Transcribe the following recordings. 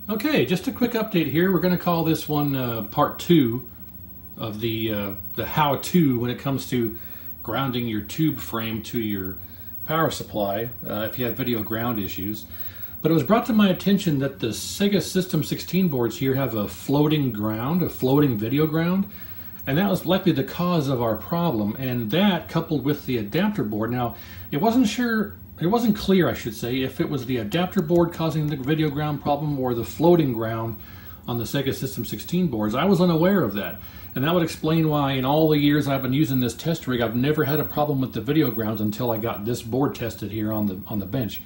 Okay, just a quick update here. We're going to call this one part 2 of the how-to when it comes to grounding your tube frame to your power supply if you have video ground issues. But it was brought to my attention that the Sega System 16 boards here have a floating ground, a floating video ground, and that was likely the cause of our problem. And that, coupled with the adapter board, now it wasn't clear, I should say, if it was the adapter board causing the video ground problem or the floating ground on the Sega System 16 boards. I was unaware of that. And that would explain why in all the years I've been using this test rig, I've never had a problem with the video grounds until I got this board tested here on the bench.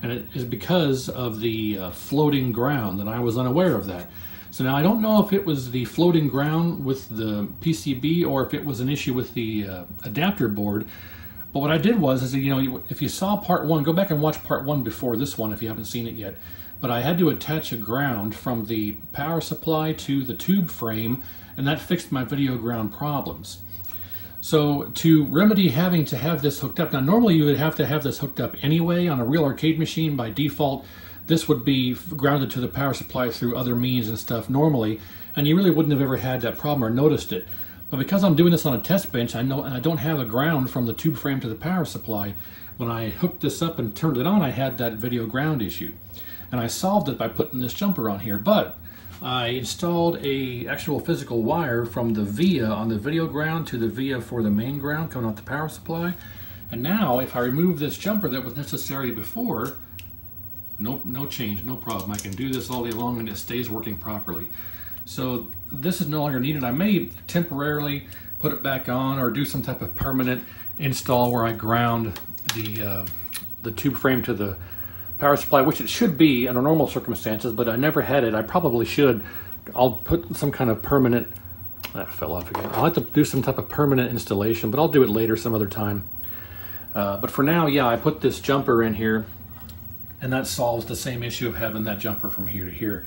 And it is because of the floating ground, and I was unaware of that. So now I don't know if it was the floating ground with the PCB or if it was an issue with the adapter board. But what I did was, if you saw part 1, go back and watch part 1 before this one if you haven't seen it yet. But I had to attach a ground from the power supply to the tube frame, and that fixed my video ground problems. So to remedy having to have this hooked up, now normally you would have to have this hooked up anyway on a real arcade machine by default. This would be grounded to the power supply through other means and stuff normally, and you really wouldn't have ever had that problem or noticed it. But because I'm doing this on a test bench, I don't have a ground from the tube frame to the power supply. When I hooked this up and turned it on, I had that video ground issue. And I solved it by putting this jumper on here. But I installed a actual physical wire from the via on the video ground to the via for the main ground coming off the power supply. And now if I remove this jumper that was necessary before, no change, no problem. I can do this all day long and it stays working properly. So this is no longer needed. I may temporarily put it back on or do some type of permanent install where I ground the tube frame to the power supply, which it should be under normal circumstances, but I never had it. I probably should. I'll put some kind of permanent, that fell off again. I'll have to do some type of permanent installation, but I'll do it later some other time. But for now, yeah, I put this jumper in here, and that solves the same issue of having that jumper from here to here.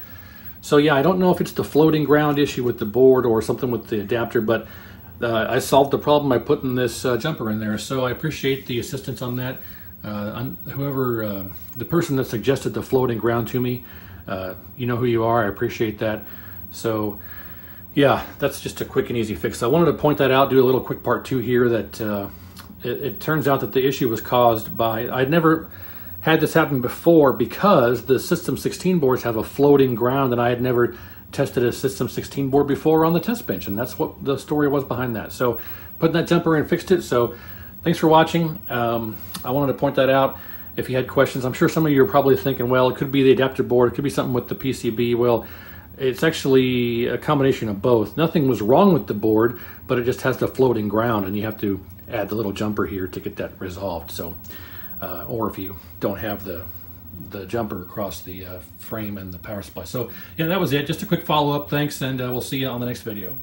So yeah, I don't know if it's the floating ground issue with the board or something with the adapter, but I solved the problem by putting this jumper in there. So I appreciate the assistance on that. The person that suggested the floating ground to me, you know who you are. I appreciate that. So yeah, that's just a quick and easy fix. I wanted to point that out, do a little quick part 2 here, that it turns out that the issue was caused by, I'd never had this happen before because the System 16 boards have a floating ground, and I had never tested a System 16 board before on the test bench, and that's what the story was behind that. So putting that jumper in fixed it. So thanks for watching. I wanted to point that out. If you had questions, I'm sure some of you are probably thinking, well, it could be the adapter board, it could be something with the PCB. Well, it's actually a combination of both. Nothing was wrong with the board, but it just has the floating ground, and you have to add the little jumper here to get that resolved. So or if you don't have the jumper across the frame and the power supply. So yeah, that was it. Just a quick follow-up. Thanks, and we'll see you on the next video.